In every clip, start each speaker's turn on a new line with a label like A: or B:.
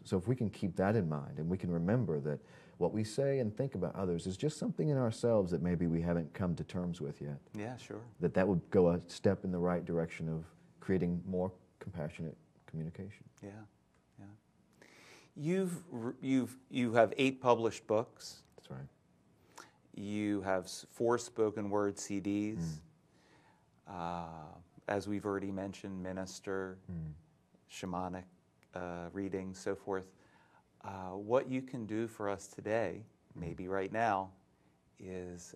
A: So if we can keep that in mind, and we can remember that what we say and think about others is just something in ourselves that maybe we haven't come to terms with yet.
B: Yeah, sure.
A: That would go a step in the right direction of creating more compassionate communication.
B: Yeah, yeah. You have 8 published books.
A: That's right.
B: You have 4 spoken word CDs. As we've already mentioned, minister, shamanic readings, so forth. What you can do for us today, maybe right now, is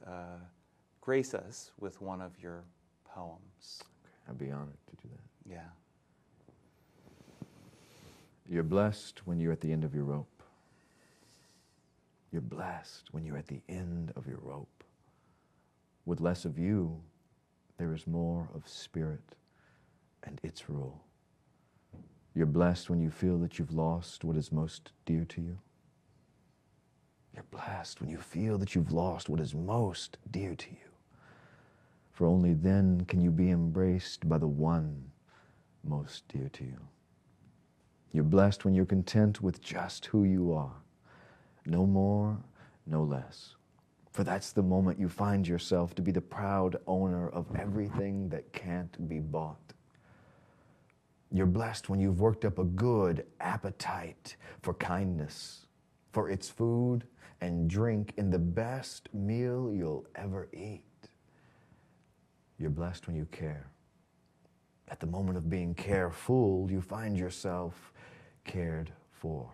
B: grace us with one of your poems.
A: Okay. I'd be honored to do that.
B: Yeah.
A: You're blessed when you're at the end of your rope. You're blessed when you're at the end of your rope. With less of you, there is more of spirit and its rule. You're blessed when you feel that you've lost what is most dear to you. You're blessed when you feel that you've lost what is most dear to you. For only then can you be embraced by the one most dear to you. You're blessed when you're content with just who you are. No more, no less. For that's the moment you find yourself to be the proud owner of everything that can't be bought. You're blessed when you've worked up a good appetite for kindness, for its food and drink in the best meal you'll ever eat. You're blessed when you care. At the moment of being careful, you find yourself cared for.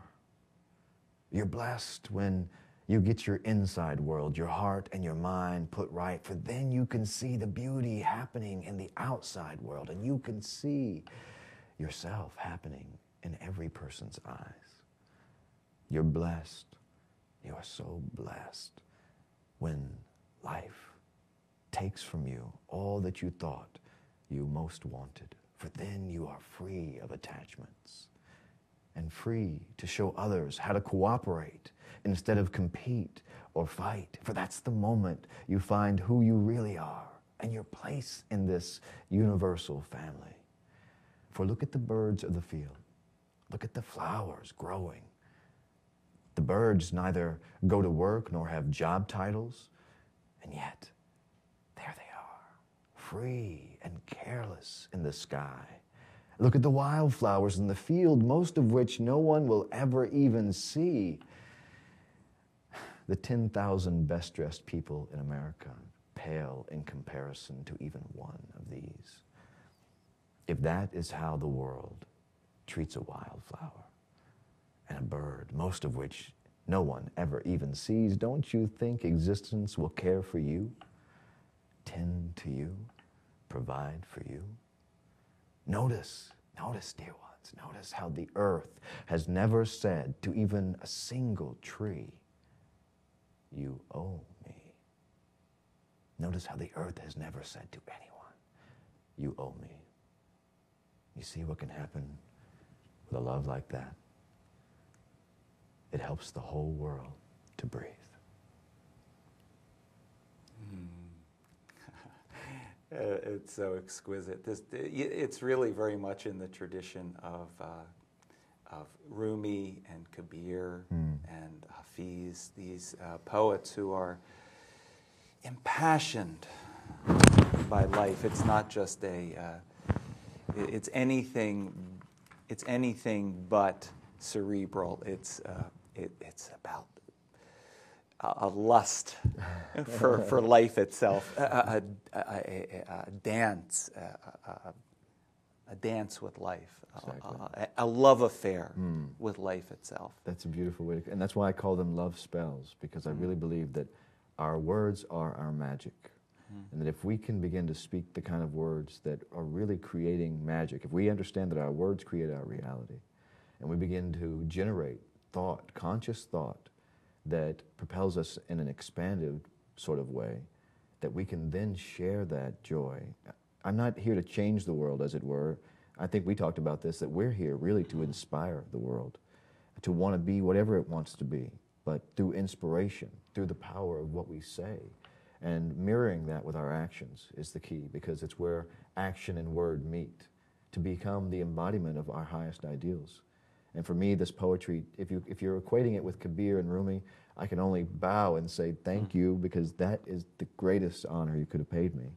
A: You're blessed when you get your inside world, your heart and your mind put right, for then you can see the beauty happening in the outside world, and you can see yourself happening in every person's eyes. You're blessed. You are so blessed when life takes from you all that you thought you most wanted, for then you are free of attachments and free to show others how to cooperate instead of compete or fight, for that's the moment you find who you really are and your place in this universal family. For look at the birds of the field. Look at the flowers growing. The birds neither go to work nor have job titles, and yet there they are, free and careless in the sky. Look at the wildflowers in the field, most of which no one will ever even see. The 10,000 best-dressed people in America pale in comparison to even one of these. If that is how the world treats a wildflower and a bird, most of which no one ever even sees, don't you think existence will care for you, tend to you, provide for you? Notice, dear ones, notice how the earth has never said to even a single tree, you owe me. Notice how the earth has never said to anyone, you owe me. You see what can happen with a love like that? It helps the whole world to breathe.
B: It's so exquisite. It's really very much in the tradition of Rumi and Kabir and Hafiz, these poets who are impassioned by life. It's not just it's anything but cerebral. It's about a lust for life itself, a dance with life, exactly. A love affair with life itself.
A: That's a beautiful way to, and that's why I call them love spells, because I really believe that our words are our magic. And that if we can begin to speak the kind of words that are really creating magic, if we understand that our words create our reality, and we begin to generate thought, conscious thought, that propels us in an expanded sort of way, that we can then share that joy. I'm not here to change the world, as it were. I think we talked about this, that we're here really to inspire the world, to want to be whatever it wants to be, but through inspiration, through the power of what we say. And mirroring that with our actions is the key, because it's where action and word meet to become the embodiment of our highest ideals. And for me, this poetry, if you're equating it with Kabir and Rumi, I can only bow and say thank you, because that is the greatest honor you could have paid me.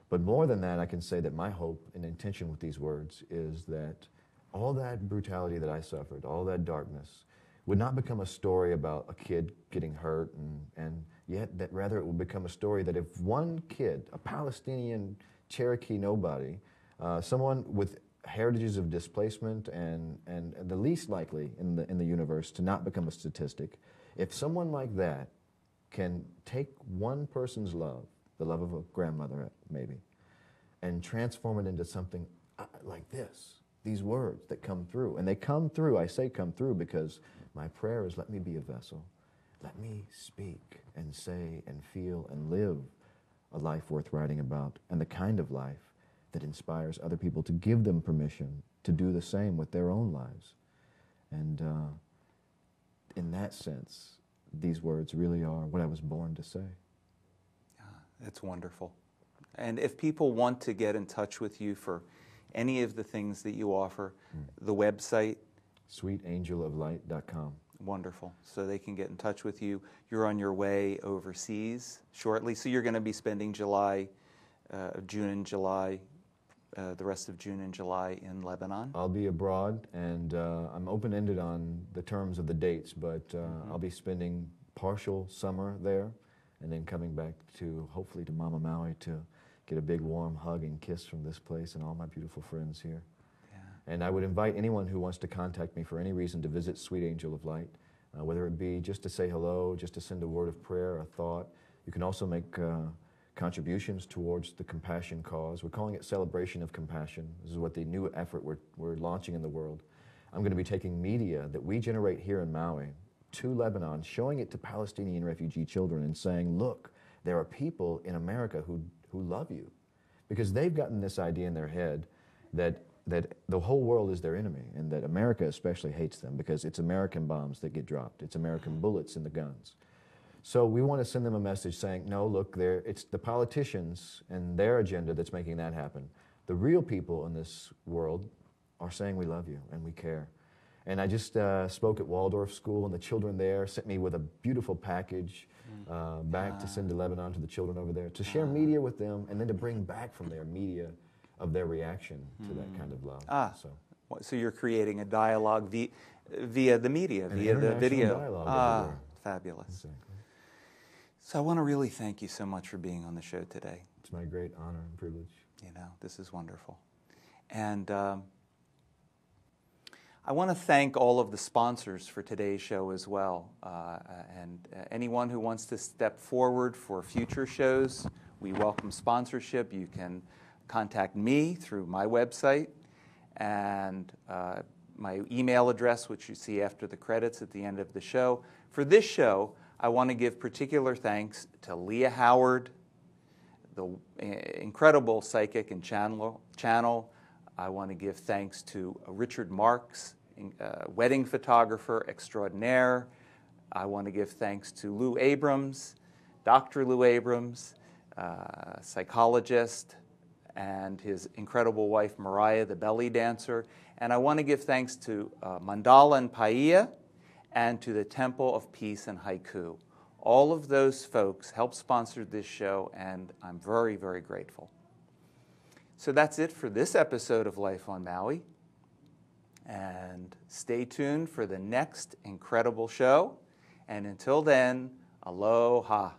A: But more than that, I can say that my hope and intention with these words is that all that brutality that I suffered, all that darkness, would not become a story about a kid getting hurt, and yet that rather it would become a story that if one kid, a Palestinian Cherokee nobody, someone with heritages of displacement and the least likely in the universe to not become a statistic, if someone like that can take one person's love, the love of a grandmother maybe, and transform it into something like this, these words that come through. And they come through, I say come through, because my prayer is, let me be a vessel. Let me speak and say and feel and live a life worth writing about, and the kind of life that inspires other people to give them permission to do the same with their own lives. And in that sense, these words really are what I was born to say.
B: It's wonderful. And if people want to get in touch with you for any of the things that you offer, the website?
A: sweetangeloflight.com.
B: Wonderful. So they can get in touch with you. You're on your way overseas shortly, so you're going to be spending June and July, the rest of June and July in Lebanon?
A: I'll be abroad, and I'm open-ended on the terms of the dates, but I'll be spending partial summer there, and then coming back to, hopefully, to Mama Maui to get a big warm hug and kiss from this place and all my beautiful friends here. Yeah. And I would invite anyone who wants to contact me for any reason to visit Sweet Angel of Light, whether it be just to say hello, just to send a word of prayer, a thought. You can also make contributions towards the compassion cause. We're calling it Celebration of Compassion. This is what the new effort we're launching in the world. I'm going to be taking media that we generate here in Maui to Lebanon, showing it to Palestinian refugee children and saying, look, there are people in America who love you. Because they've gotten this idea in their head that the whole world is their enemy, and that America especially hates them because it's American bombs that get dropped. It's American bullets in the guns. So we want to send them a message saying, no, look, it's the politicians and their agenda that's making that happen. The real people in this world are saying we love you and we care. And I just spoke at Waldorf School, and the children there sent me with a beautiful package back to send to Lebanon to the children over there, to share media with them, and then to bring back from their media of their reaction to that kind of love.
B: So you're creating a dialogue via the media, via the video.
A: Dialogue
B: fabulous.
A: Exactly.
B: So I want to really thank you so much for being on the show today.
A: It's my great honor and privilege.
B: You know, this is wonderful. And I want to thank all of the sponsors for today's show as well. And anyone who wants to step forward for future shows, we welcome sponsorship. You can contact me through my website and my email address, which you see after the credits at the end of the show. For this show, I want to give particular thanks to Leah Howard, the incredible psychic and channel. I want to give thanks to Richard Marks, wedding photographer extraordinaire. I want to give thanks to Lou Abrams, Dr. Lou Abrams, psychologist, and his incredible wife Mariah, the belly dancer. And I want to give thanks to Mandala and Paia, and to the Temple of Peace and Haiku. All of those folks helped sponsor this show, and I'm very, very grateful. So that's it for this episode of Life on Maui. And stay tuned for the next incredible show. And until then, aloha.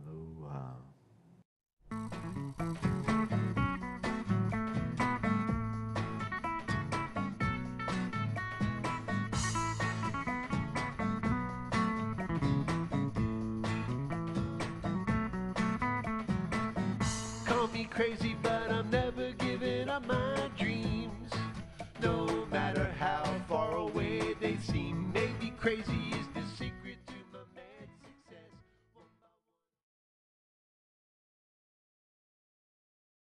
A: Aloha.
C: Call me crazy, but I'm never giving up my dreams. No matter how far away they seem, maybe crazy